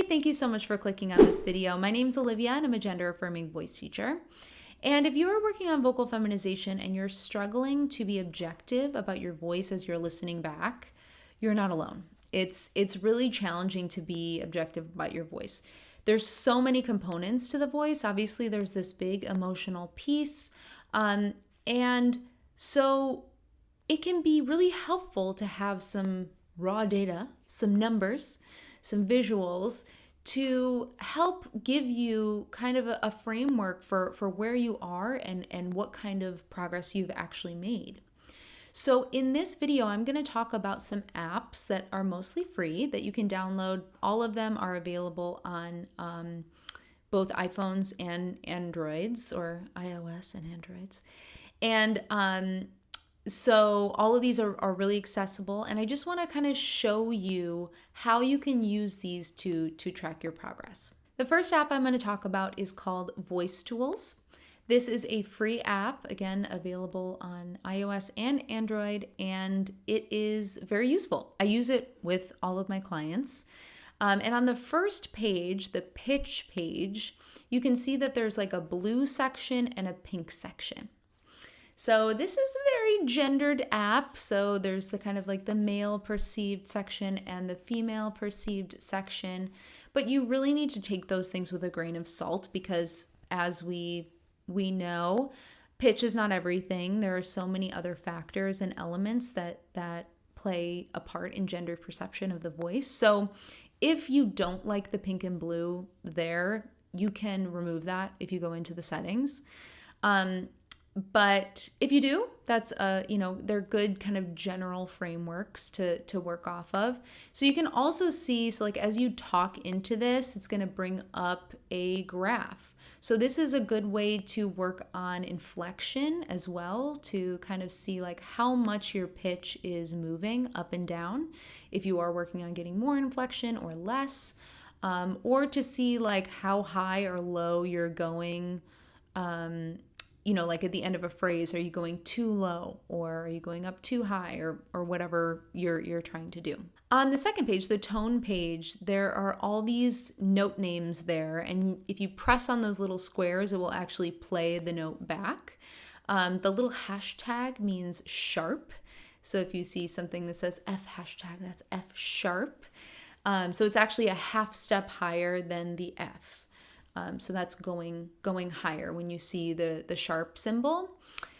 thank you so much for clicking on this video. My name's Olivia and I'm a gender affirming voice teacher. And if you are working on vocal feminization and you're struggling to be objective about your voice as you're listening back, you're not alone. It's really challenging to be objective about your voice. There's so many components to the voice. Obviously, there's this big emotional piece. And so it can be really helpful to have some raw data, some numbers, some visuals to help give you kind of a framework for where you are and what kind of progress you've actually made. So in this video, I'm going to talk about some apps that are mostly free that you can download. All of them are available on both iPhones and Androids, or iOS and Androids. And so all of these are really accessible, and I just want to kind of show you how you can use these to track your progress. The first app I'm going to talk about is called Voice Tools. This is a free app, again, available on iOS and Android, and it is very useful. I use it with all of my clients. And on the first page, the pitch page, you can see that there's like a blue section and a pink section. So this is a very gendered app. So there's the kind of like the male perceived section and the female perceived section. But you really need to take those things with a grain of salt because as we know, pitch is not everything. There are so many other factors and elements that play a part in gender perception of the voice. So if you don't like the pink and blue there, you can remove that if you go into the settings. But if you do, that's they're good kind of general frameworks to work off of. So you can also see, so like as you talk into this, it's going to bring up a graph. So this is a good way to work on inflection as well, to kind of see like how much your pitch is moving up and down, if you are working on getting more inflection or less, or to see like how high or low you're going. Like at the end of a phrase, are you going too low or are you going up too high or whatever you're trying to do. On the second page, the tone page, there are all these note names there. And if you press on those little squares, it will actually play the note back. The little hashtag means sharp. So if you see something that says F hashtag, that's F sharp. So it's actually a half step higher than the F. So that's going higher when you see the sharp symbol.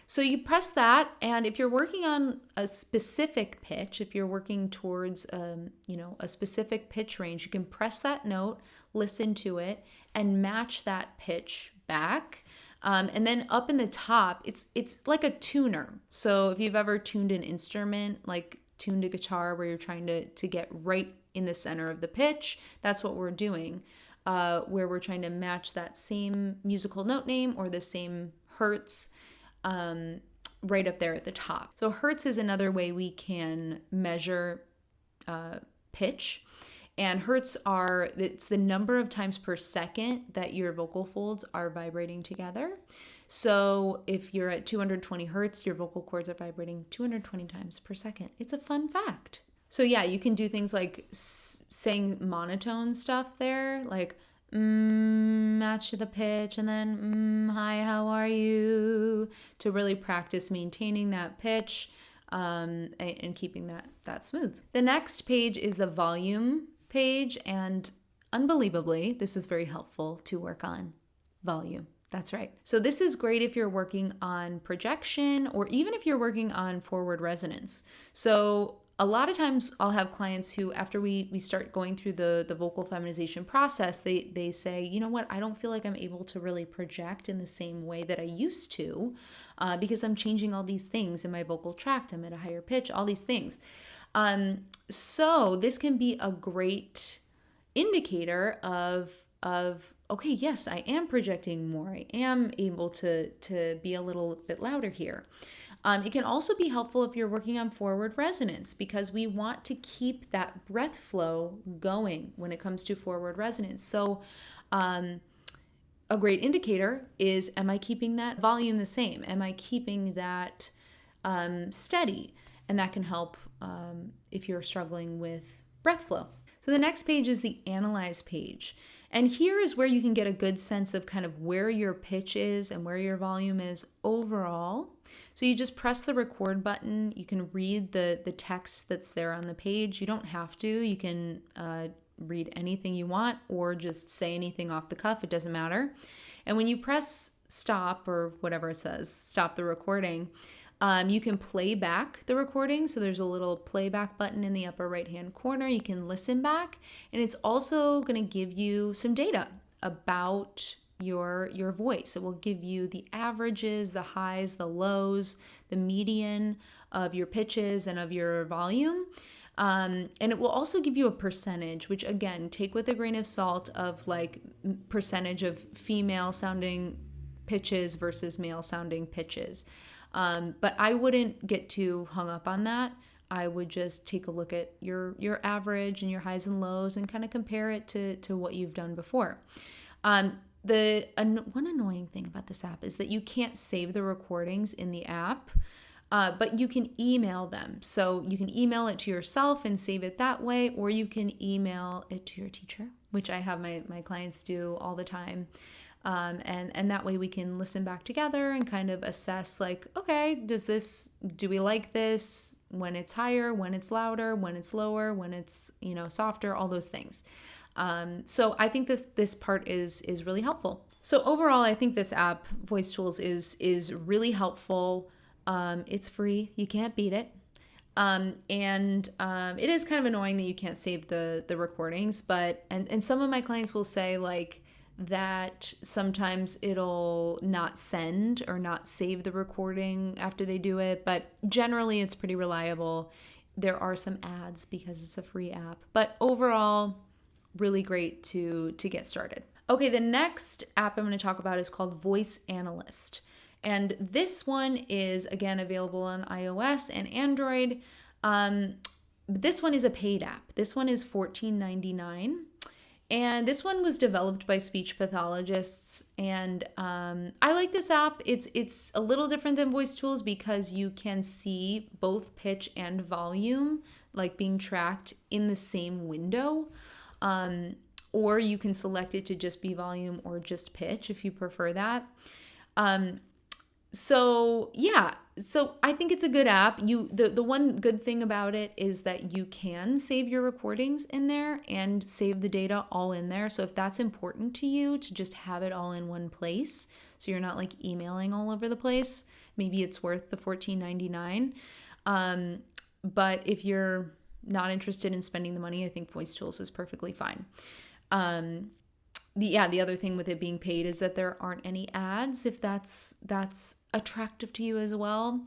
So you press that, and if you're working on a specific pitch, if you're working towards a specific pitch range, you can press that note, listen to it, and match that pitch back. And then up in the top, it's like a tuner. So if you've ever tuned an instrument, like tuned a guitar where you're trying to get right in the center of the pitch, that's what we're doing. Where we're trying to match that same musical note name or the same hertz right up there at the top. So hertz is another way we can measure pitch. And hertz it's the number of times per second that your vocal folds are vibrating together. So if you're at 220 hertz, your vocal cords are vibrating 220 times per second. It's a fun fact. So yeah, you can do things like saying monotone stuff there, like match the pitch, and then hi, how are you, to really practice maintaining that pitch and keeping that smooth. The next page is the volume page, and unbelievably, this is very helpful to work on volume. That's right. So this is great if you're working on projection or even if you're working on forward resonance. So a lot of times I'll have clients who, after we start going through the vocal feminization process, they say, you know what, I don't feel like I'm able to really project in the same way that I used to because I'm changing all these things in my vocal tract. I'm at a higher pitch, all these things. So this can be a great indicator of okay, yes, I am projecting more. I am able to be a little bit louder here. It can also be helpful if you're working on forward resonance because we want to keep that breath flow going when it comes to forward resonance. So a great indicator is, am I keeping that volume the same? Am I keeping that steady? And that can help if you're struggling with breath flow. So the next page is the Analyze page. And here is where you can get a good sense of kind of where your pitch is and where your volume is overall. So you just press the record button. You can read the text that's there on the page. You don't have to. You can read anything you want or just say anything off the cuff. It doesn't matter. And when you press stop or whatever it says, stop the recording, you can play back the recording. So there's a little playback button in the upper right-hand corner. You can listen back, and it's also going to give you some data about your voice. It will give you the averages, the highs, the lows, the median of your pitches and of your volume. And it will also give you a percentage, which again, take with a grain of salt of like percentage of female sounding pitches versus male sounding pitches. But I wouldn't get too hung up on that. I would just take a look at your average and your highs and lows and kind of compare it to what you've done before. One annoying thing about this app is that you can't save the recordings in the app, but you can email them. So you can email it to yourself and save it that way, or you can email it to your teacher, which I have my clients do all the time. And that way we can listen back together and kind of assess like, okay, do we like this when it's higher, when it's louder, when it's lower, when it's, softer, all those things. So I think this part is really helpful. So overall, I think this app, Voice Tools, is really helpful. It's free. You can't beat it. And it is kind of annoying that you can't save the recordings, but some of my clients will say like, that sometimes it'll not send or not save the recording after they do it, but generally it's pretty reliable. There are some ads because it's a free app, but overall, really great to get started. Okay, the next app I'm going to talk about is called Voice Analyst. And this one is, again, available on iOS and Android. This one is a paid app. This one is $14.99. And this one was developed by speech pathologists, and I like this app. It's a little different than Voice Tools because you can see both pitch and volume like being tracked in the same window, or you can select it to just be volume or just pitch if you prefer that. So I think it's a good app. The one good thing about it is that you can save your recordings in there and save the data all in there. So if that's important to you to just have it all in one place, so you're not like emailing all over the place, maybe it's worth the $14.99. But if you're not interested in spending the money, I think Voice Tools is perfectly fine. The other thing with it being paid is that there aren't any ads, if that's attractive to you as well.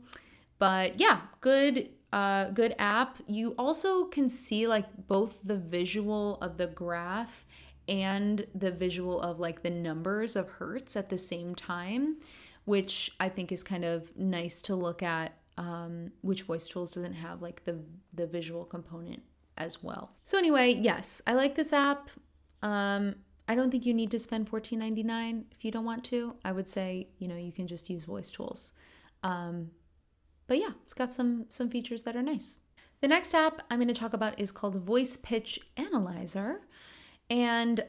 But yeah, good app. You also can see like both the visual of the graph and the visual of like the numbers of hertz at the same time, which I think is kind of nice to look at, which Voice Tools doesn't have like the visual component as well. So anyway, yes, I like this app. I don't think you need to spend $14.99 if you don't want to. I would say, you can just use Voice Tools. But yeah, it's got some features that are nice. The next app I'm going to talk about is called Voice Pitch Analyzer. And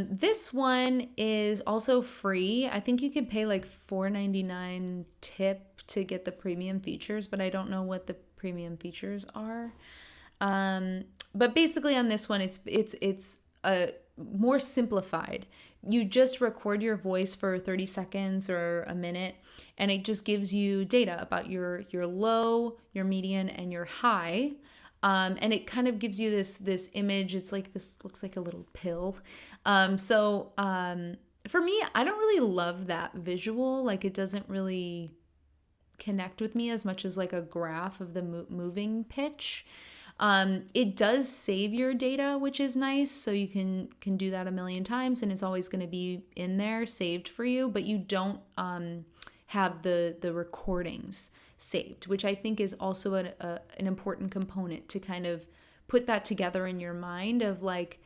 this one is also free. I think you could pay like $4.99 tip to get the premium features, but I don't know what the premium features are. But basically on this one, it's a more simplified. You just record your voice for 30 seconds or a minute, and it just gives you data about your low, your median, and your high. And it kind of gives you this image. It's like this looks like a little pill. So for me, I don't really love that visual. Like it doesn't really connect with me as much as like a graph of the moving pitch. It does save your data, which is nice. So you can do that a million times and it's always going to be in there saved for you, but you don't have the recordings saved, which I think is also an important component to kind of put that together in your mind of like,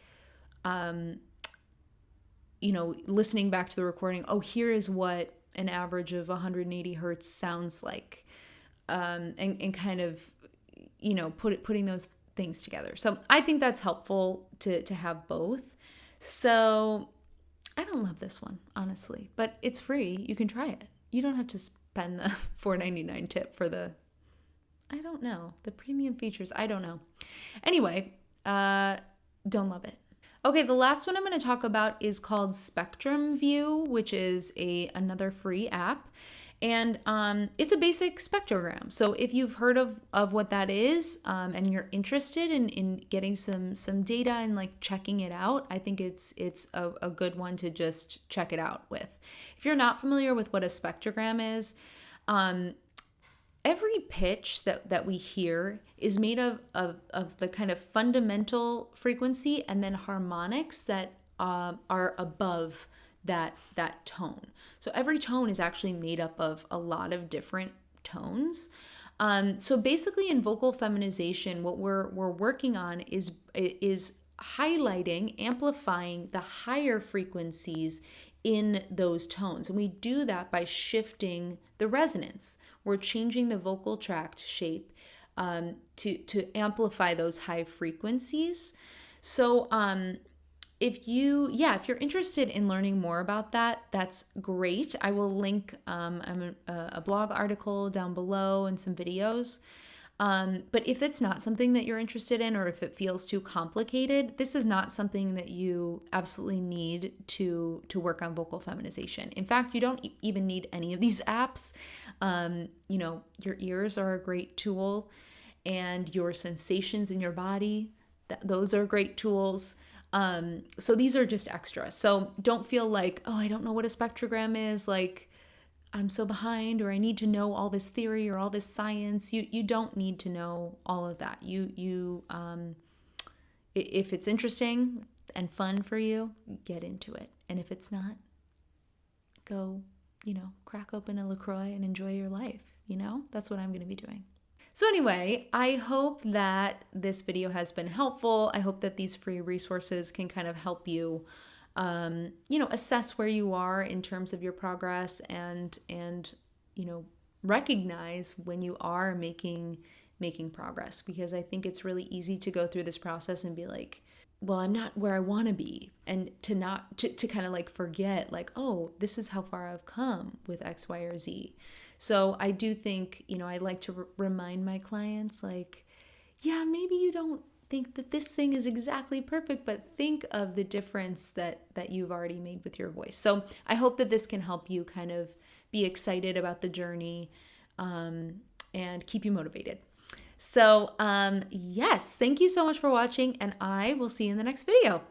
listening back to the recording. Oh, here is what an average of 180 hertz sounds like. And kind of, putting those things together. So I think that's helpful to have both. So I don't love this one, honestly, but it's free. You can try it. You don't have to spend the $4.99 tip for the, I don't know, the premium features. I don't know. Anyway, don't love it. Okay, the last one I'm going to talk about is called Spectrum View, which is another free app. And it's a basic spectrogram. So if you've heard of what that is, and you're interested in getting some data and like checking it out, I think it's a good one to just check it out with. If you're not familiar with what a spectrogram is, every pitch that we hear is made of the kind of fundamental frequency and then harmonics that are above that tone. So every tone is actually made up of a lot of different tones. So basically in vocal feminization, what we're working on is highlighting, amplifying the higher frequencies in those tones. And we do that by shifting the resonance. We're changing the vocal tract shape to amplify those high frequencies. So if you're interested in learning more about that, that's great. I will link a blog article down below and some videos. But if it's not something that you're interested in, or if it feels too complicated, this is not something that you absolutely need to work on vocal feminization. In fact, you don't even need any of these apps. Your ears are a great tool, and your sensations in your body, those are great tools. So these are just extra. So don't feel like, oh, I don't know what a spectrogram is. Like, I'm so behind, or I need to know all this theory or all this science. You don't need to know all of that. If it's interesting and fun for you, get into it. And if it's not, go, crack open a LaCroix and enjoy your life. That's what I'm going to be doing. So anyway, I hope that this video has been helpful. I hope that these free resources can kind of help you, assess where you are in terms of your progress and recognize when you are making progress, because I think it's really easy to go through this process and be like, well, I'm not where I want to be, and to kind of like forget like, oh, this is how far I've come with X, Y, or Z. So I do think, I like to remind my clients like, yeah, maybe you don't think that this thing is exactly perfect, but think of the difference that you've already made with your voice. So I hope that this can help you kind of be excited about the journey, and keep you motivated. So yes, thank you so much for watching, and I will see you in the next video.